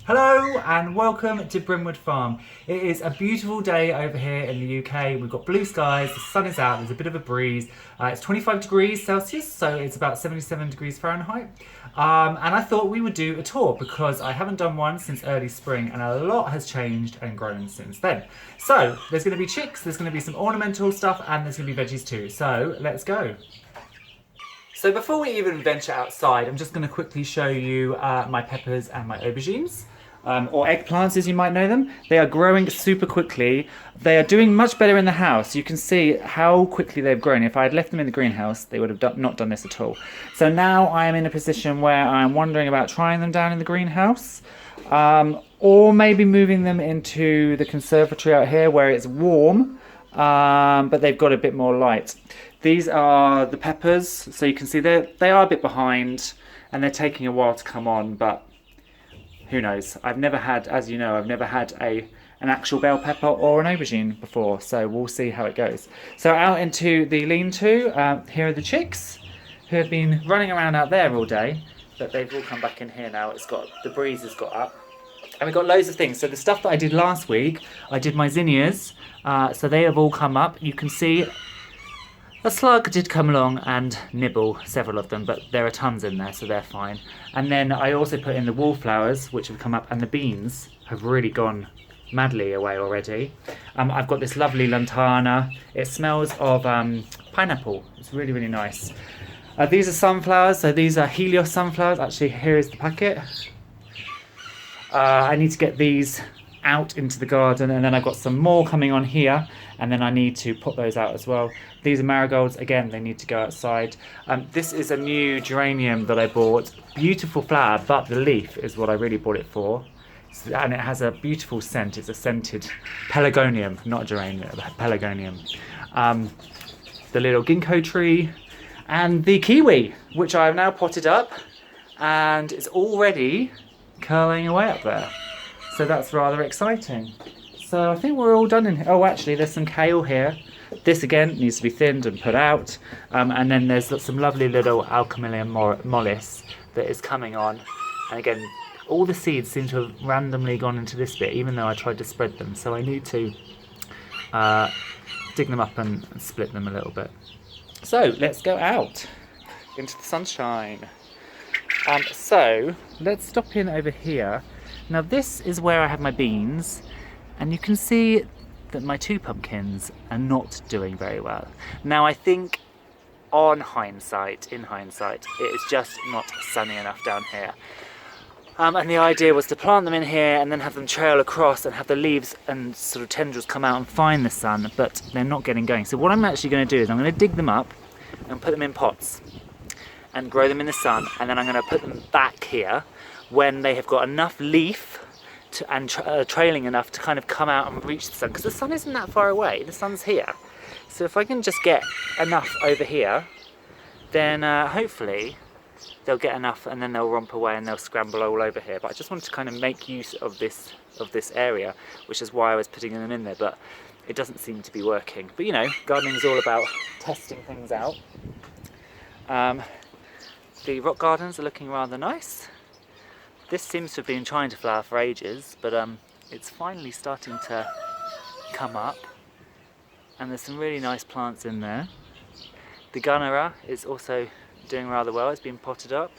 Hello and welcome to Brimwood Farm. It is a beautiful day over here in the UK. We've got blue skies, the sun is out, there's a bit of a breeze. It's 25 degrees Celsius, so it's about 77 degrees Fahrenheit. And I thought we would do a tour because I haven't done one since early spring and a lot has changed and grown since then. So there's going to be chicks, there's going to be some ornamental stuff, and there's going to be veggies too. So let's go. So before we even venture outside, I'm just going to quickly show you my peppers and my aubergines. Or eggplants as you might know them. They are growing super quickly. They are doing much better in the house. You can see how quickly they've grown. If I had left them in the greenhouse, they would have not done this at all. So now I am in a position where I'm wondering about trying them down in the greenhouse. Or maybe moving them into the conservatory out here where it's warm, but they've got a bit more light. These are the peppers. So you can see they are a bit behind and they're taking a while to come on, but who knows? I've never had, as you know, I've never had an actual bell pepper or an aubergine before, so we'll see how it goes. So out into the lean-to, here are the chicks who have been running around out there all day, but they've all come back in here now. The breeze has got up. And we've got loads of things. So the stuff that I did last week, I did my zinnias, so they have all come up. You can see a slug did come along and nibble several of them, but there are tons in there, so they're fine. And then I also put in the wallflowers, which have come up, and the beans have really gone madly away already. I've got this lovely lantana. It smells of pineapple. It's really, really nice. These are sunflowers, so these are Helios sunflowers. Actually, here is the packet. I need to get these out into the garden, and then I've got some more coming on here, and then I need to put those out as well. These are marigolds. Again, they need to go outside. This is a new geranium that I bought. Beautiful flower, but the leaf is what I really bought it for. And it has a beautiful scent. It's a scented pelargonium, not geranium, pelargonium. The little ginkgo tree and the kiwi, which I have now potted up, and it's already curling away up there. So that's rather exciting. So I think we're all done in here. Oh, actually, there's some kale here. This again needs to be thinned and put out. And then there's some lovely little Alchemilla mollis that is coming on. And again, all the seeds seem to have randomly gone into this bit, even though I tried to spread them. So I need to dig them up and split them a little bit. So let's go out into the sunshine. So let's stop in over here. Now this is where I have my beans, and you can see that my two pumpkins are not doing very well. Now I think in hindsight, it is just not sunny enough down here. And the idea was to plant them in here and then have them trail across and have the leaves and sort of tendrils come out and find the sun, but they're not getting going. So what I'm actually going to do is I'm going to dig them up and put them in pots and grow them in the sun, and then I'm going to put them back here when they have got enough leaf and trailing enough to kind of come out and reach the sun, because the sun isn't that far away, the sun's here. So if I can just get enough over here, then hopefully they'll get enough, and then they'll romp away and they'll scramble all over here. But I just wanted to kind of make use of this area, which is why I was putting them in there, but it doesn't seem to be working. But you know, gardening is all about testing things out. The rock gardens are looking rather nice. This seems to have been trying to flower for ages, but it's finally starting to come up, and there's some really nice plants in there. The gunnera is also doing rather well. It's been potted up.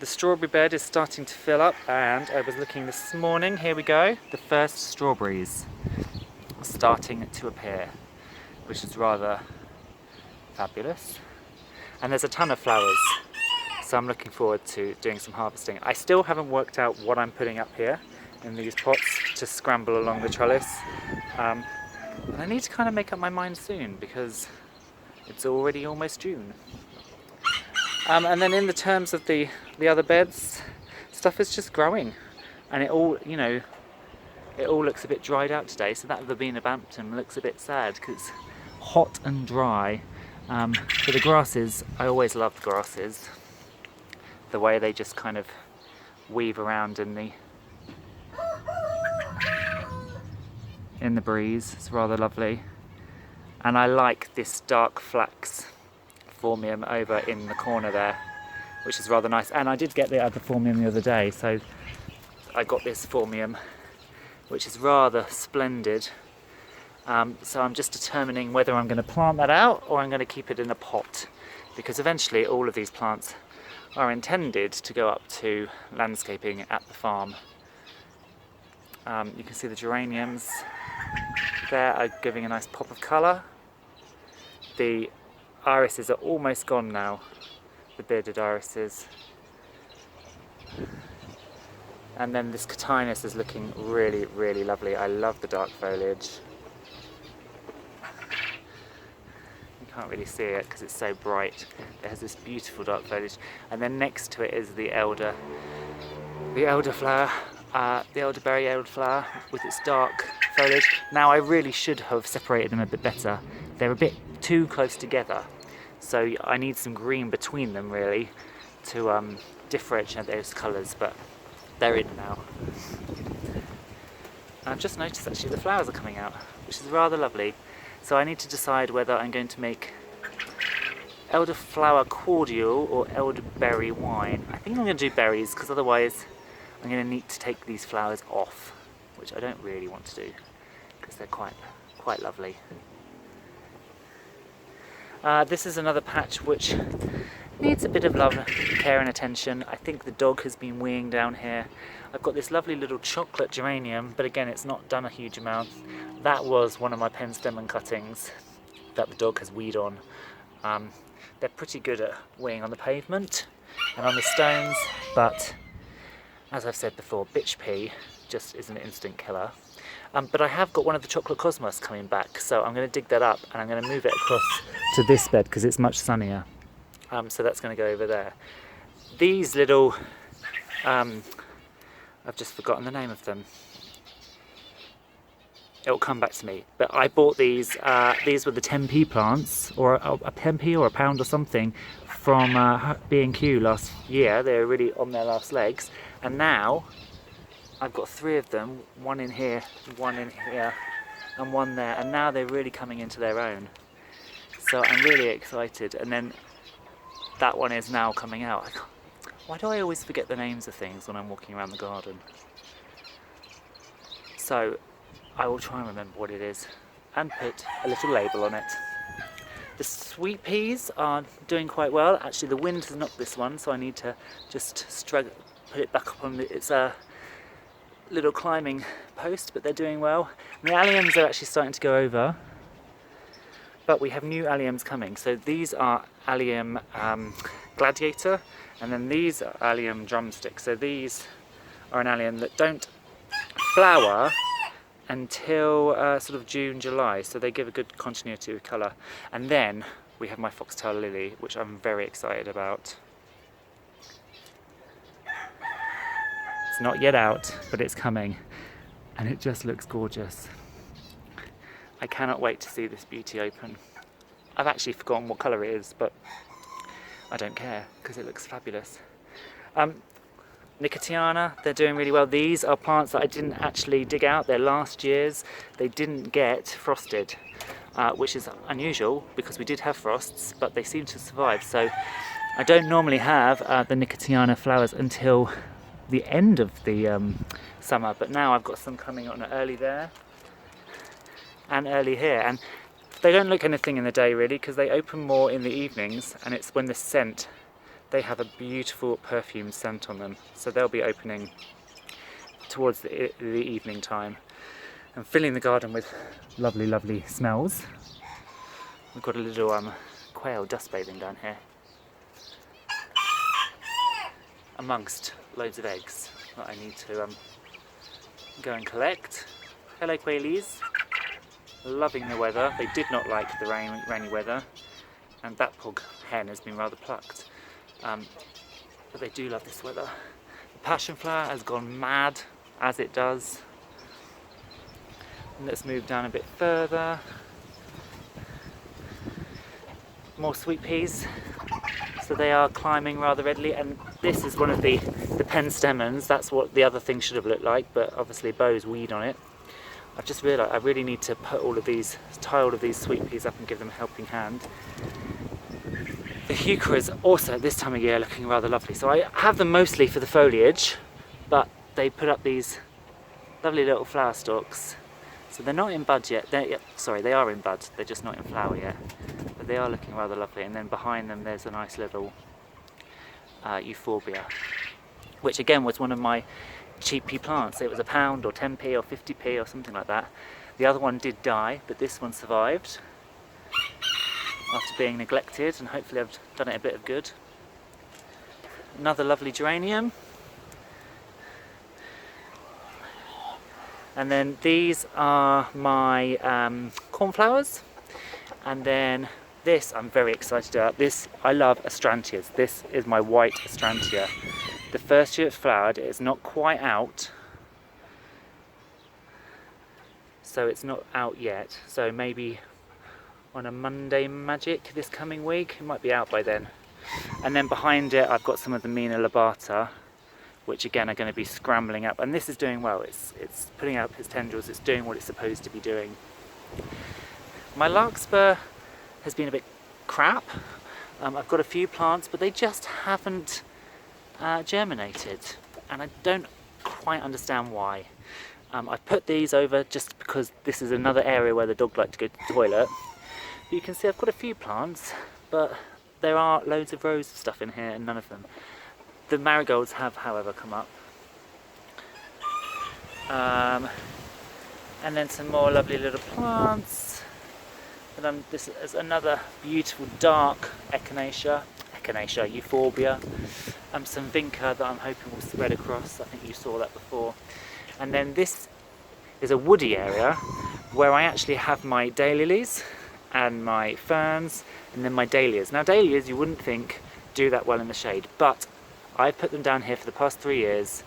The strawberry bed is starting to fill up, and I was looking this morning, here we go, the first strawberries are starting to appear, which is rather fabulous. And there's a ton of flowers, so I'm looking forward to doing some harvesting. I still haven't worked out what I'm putting up here in these pots to scramble along the trellis. And I need to kind of make up my mind soon, because it's already almost June. And then in the terms of the other beds, stuff is just growing, and it all looks a bit dried out today. So that verbena Bampton looks a bit sad because it's hot and dry. But the grasses, I always loved grasses. The way they just kind of weave around in the breeze, it's rather lovely. And I like this dark flax phormium over in the corner there, which is rather nice. And I did get the other phormium the other day, so I got this Formium, which is rather splendid. So I'm just determining whether I'm going to plant that out or I'm going to keep it in a pot, because eventually all of these plants are intended to go up to landscaping at the farm. You can see the geraniums there are giving a nice pop of colour. The irises are almost gone now, the bearded irises. And then this Cotinus is looking really, really lovely. I love the dark foliage. You can't really see it because it's so bright. It has this beautiful dark foliage. And then next to it is the elderberry elderflower with its dark foliage. Now I really should have separated them a bit better. They're a bit too close together. So I need some green between them really to differentiate those colours, but they're in now. I've just noticed actually the flowers are coming out, which is rather lovely. So I need to decide whether I'm going to make elderflower cordial or elderberry wine. I think I'm going to do berries because otherwise I'm going to need to take these flowers off, which I don't really want to do because they're quite lovely. This is another patch which needs a bit of love, care and attention. I think the dog has been weeing down here. I've got this lovely little chocolate geranium, but again it's not done a huge amount. That was one of my pen stem cuttings that the dog has weed on. They're pretty good at weeing on the pavement and on the stones, but as I've said before, bitch pea just is an instant killer. But I have got one of the chocolate cosmos coming back, so I'm going to dig that up and I'm going to move it across to this bed because it's much sunnier. So that's going to go over there. These little, I've just forgotten the name of them. It'll come back to me. But I bought these. These were the 10p plants, or a 10p or a pound or something, from B&Q last year. They were really on their last legs, and now I've got 3 of them. One in here, one in here, and one there. And now they're really coming into their own. So I'm really excited. And then that one is now coming out. Why do I always forget the names of things when I'm walking around the garden? So I will try and remember what it is and put a little label on it. The sweet peas are doing quite well. Actually the wind has knocked this one, so I need to just put it back up on its little climbing post, but they're doing well. And the alliums are actually starting to go over, but we have new alliums coming. So these are allium gladiator, and then these are allium drumstick. So these are an allium that don't flower until sort of June, July, so they give a good continuity of colour. And then we have my foxtail lily, which I'm very excited about. It's not yet out, but it's coming, and it just looks gorgeous. I cannot wait to see this beauty open. I've actually forgotten what colour it is, but I don't care because it looks fabulous. Nicotiana, they're doing really well. These are plants that I didn't actually dig out. They're last year's. They didn't get frosted, which is unusual because we did have frosts, but they seem to survive. So I don't normally have the Nicotiana flowers until the end of the summer, but now I've got some coming on early there and early here. And they don't look anything in the day really because they open more in the evenings, and it's when the scent, they have a beautiful perfume scent on them, so they'll be opening towards the evening time and filling the garden with lovely, lovely smells. We've got a little quail dust bathing down here amongst loads of eggs that I need to go and collect. Hello quailies, loving the weather. They did not like the rainy weather, and that poor hen has been rather plucked. But they do love this weather. The passion flower has gone mad, as it does. And let's move down a bit further. More sweet peas. So they are climbing rather readily, and this is one of the pen stemons. That's what the other thing should have looked like, but obviously Bo's weed on it. I've just realised I really need to put tie all of these sweet peas up and give them a helping hand. The heucheras also at this time of year looking rather lovely. So I have them mostly for the foliage, but they put up these lovely little flower stalks. So they're not in bud yet. Sorry, they are in bud. They're just not in flower yet. But they are looking rather lovely. And then behind them there's a nice little euphorbia, which again was one of my cheapy plants. It was £1 or 10p or 50p or something like that. The other one did die, but this one survived after being neglected, and hopefully I've done it a bit of good. Another lovely geranium. And then these are my cornflowers. And then this I'm very excited about. This, I love astrantias. This is my white astrantia. The first year it's flowered, it's not quite out. So it's not out yet. So maybe on a Monday magic this coming week, it might be out by then. And then behind it I've got some of the Mina lobata, which again are going to be scrambling up, and this is doing well. It's putting out its tendrils, it's doing what it's supposed to be doing. My larkspur has been a bit crap. I've got a few plants, but they just haven't germinated, and I don't quite understand why. I've put these over just because this is another area where the dog likes to go to the toilet. But you can see I've got a few plants, but there are loads of rows of stuff in here and none of them. The marigolds have, however, come up. And then some more lovely little plants. And this is another beautiful dark echinacea, euphorbia. Some vinca that I'm hoping will spread across. I think you saw that before. And then this is a woody area where I actually have my daylilies and my ferns and then my dahlias. Now dahlias you wouldn't think do that well in the shade, but I've put them down here for the past 3 years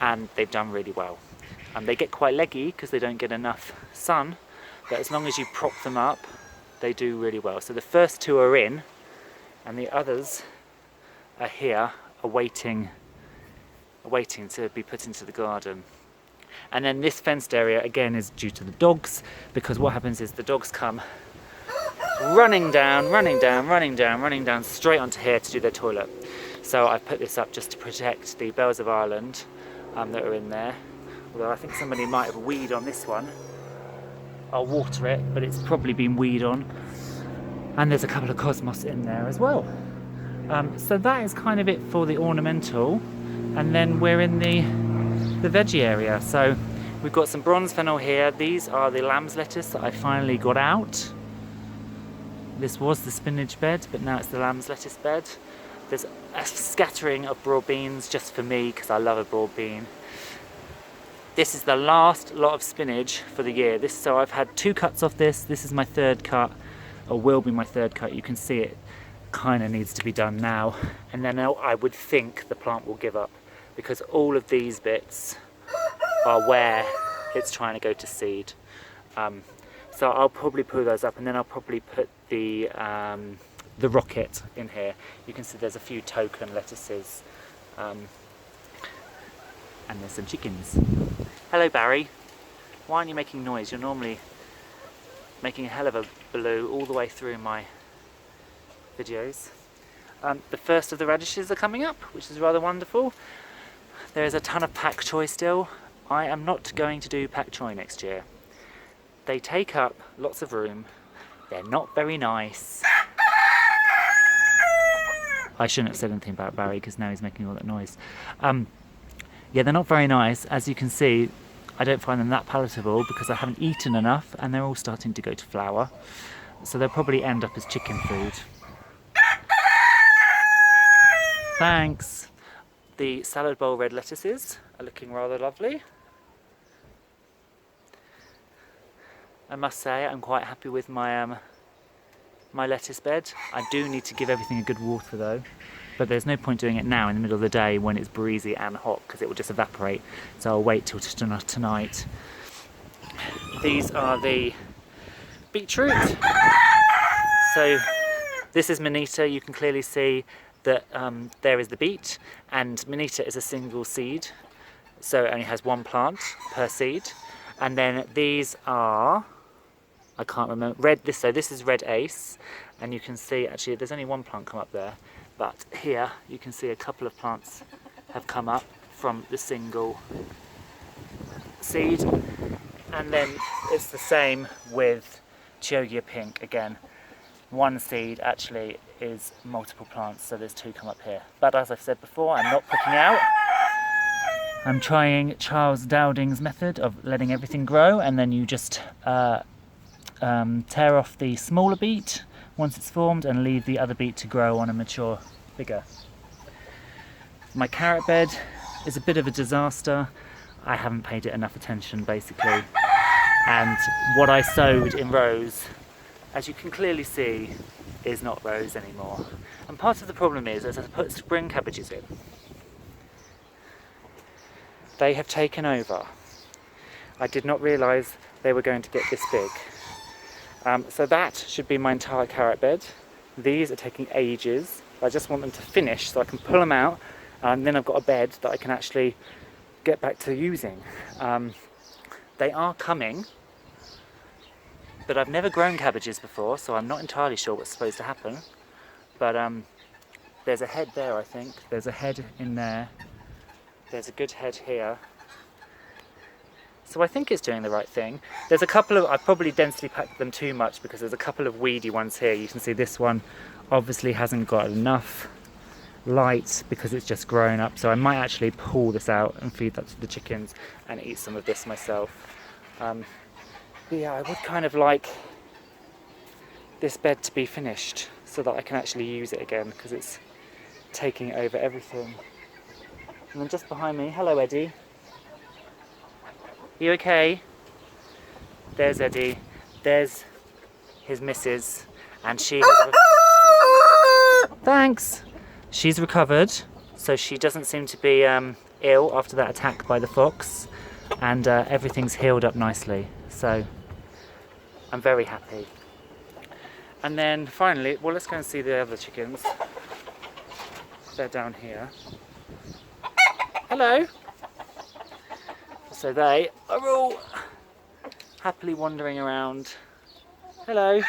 and they've done really well. They get quite leggy because they don't get enough sun, but as long as you prop them up, they do really well. So the first 2 are in and the others are here awaiting to be put into the garden. And then this fenced area again is due to the dogs, because what happens is the dogs come running down straight onto here to do their toilet. So I've put this up just to protect the bells of Ireland that are in there. Although I think somebody might have weed on this one. I'll water it, but it's probably been weed on. And there's a couple of cosmos in there as well. So that is kind of it for the ornamental. And then we're in the veggie area. So we've got some bronze fennel here. These are the lamb's lettuce that I finally got out. This was the spinach bed, but now it's the lamb's lettuce bed. There's a scattering of broad beans just for me because I love a broad bean. This is the last lot of spinach for the year. So I've had 2 cuts off this. This is my 3rd cut, or will be my 3rd cut. You can see it kind of needs to be done now. And then I would think the plant will give up, because all of these bits are where it's trying to go to seed. So I'll probably pull those up, and then I'll probably put the rocket in here. You can see there's a few token lettuces, and there's some chickens. Hello Barry, why aren't you making noise? You're normally making a hell of a baloo all the way through my videos. The first of the radishes are coming up, which is rather wonderful. There is a ton of pak choi still. I am not going to do pak choi next year. They take up lots of room. They're not very nice. I shouldn't have said anything about Barry because now he's making all that noise. Yeah, they're not very nice. As you can see, I don't find them that palatable because I haven't eaten enough and they're all starting to go to flower. So they'll probably end up as chicken food. Thanks. The salad bowl red lettuces are looking rather lovely. I must say I'm quite happy with my my lettuce bed. I do need to give everything a good water though, but there's no point doing it now in the middle of the day when it's breezy and hot because it will just evaporate, so I'll wait till tonight. These are the beetroot. So this is Manita. You can clearly see that there is the beet, and Manita is a single seed, so it only has 1 plant per seed. And then these are, I can't remember, so this is red ace, and you can see actually there's only 1 plant come up there, but here you can see a couple of plants have come up from the single seed. And then it's the same with Chioggia Pink. Again, one seed actually is multiple plants, so there's two come up here. But as I've said before, I'm not pricking out. I'm trying Charles Dowding's method of letting everything grow, and then you just tear off the smaller beet once it's formed and leave the other beet to grow on a mature figure. My carrot bed is a bit of a disaster. I haven't paid it enough attention basically, and what I sowed in rows, as you can clearly see, is not rows anymore. And part of the problem is, as I put spring cabbages in, they have taken over. I did not realise they were going to get this big. So that should be my entire carrot bed. These are taking ages. I just want them to finish so I can pull them out, and then I've got a bed that I can actually get back to using. They are coming, but I've never grown cabbages before, so I'm not entirely sure what's supposed to happen. But there's a head there, I think. There's a head in there. There's a good head here. So I think it's doing the right thing. There's a couple of, I've probably densely packed them too much because there's a couple of weedy ones here. You can see this one obviously hasn't got enough light because it's just grown up. So I might actually pull this out and feed that to the chickens and eat some of this myself. But yeah, I would kind of like this bed to be finished so that I can actually use it again, because it's taking over everything. And then just behind me, hello Eddie. You okay? There's Eddie. There's his missus, and she has thanks. She's recovered, so she doesn't seem to be ill after that attack by the fox, and everything's healed up nicely. So I'm very happy. And then finally, well, let's go and see the other chickens. They're down here. Hello. So they are all happily wandering around. Hello.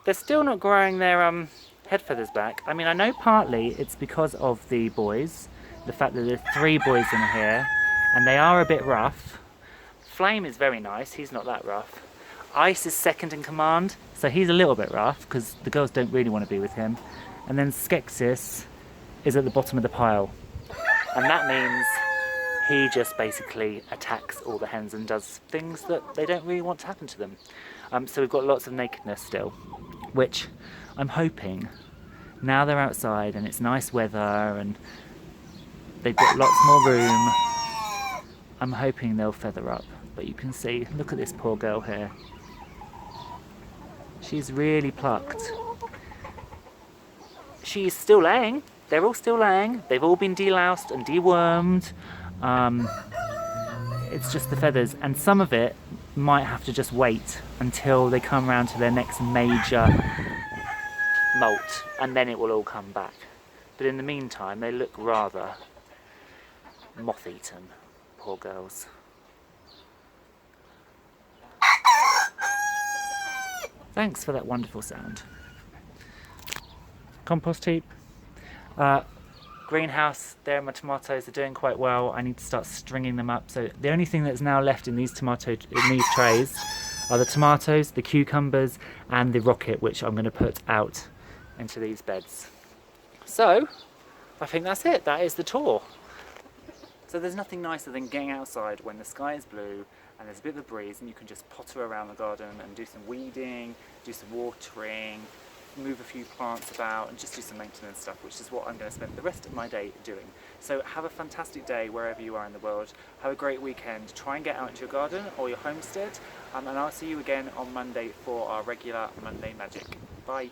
They're still not growing their head feathers back. I mean, I know partly it's because of the boys, the fact that there's 3 boys in here, and they are a bit rough. Flame is very nice, he's not that rough. Ice is second in command, so he's a little bit rough because the girls don't really want to be with him. And then Skeksis is at the bottom of the pile. And that means he just basically attacks all the hens and does things that they don't really want to happen to them. So we've got lots of nakedness still, which I'm hoping, now they're outside and it's nice weather and they've got lots more room, I'm hoping they'll feather up. But you can see, look at this poor girl here. She's really plucked. She's still laying. They're all still laying. They've all been deloused and dewormed. It's just the feathers, and some of it might have to just wait until they come around to their next major molt, and then it will all come back. But in the meantime, they look rather moth-eaten, poor girls. Thanks for that wonderful sound. Compost heap. Greenhouse, there my tomatoes are doing quite well. I need to start stringing them up. So the only thing that's now left in these trays are the tomatoes, the cucumbers, and the rocket, which I'm going to put out into these beds. So I think that's it. That is the tour. So there's nothing nicer than getting outside when the sky is blue and there's a bit of a breeze, and you can just potter around the garden and do some weeding, do some watering, move a few plants about, and just do some maintenance stuff, which is what I'm going to spend the rest of my day doing. So have a fantastic day wherever you are in the world. Have a great weekend. Try and get out into your garden or your homestead, and I'll see you again on Monday for our regular Monday Magic. Bye.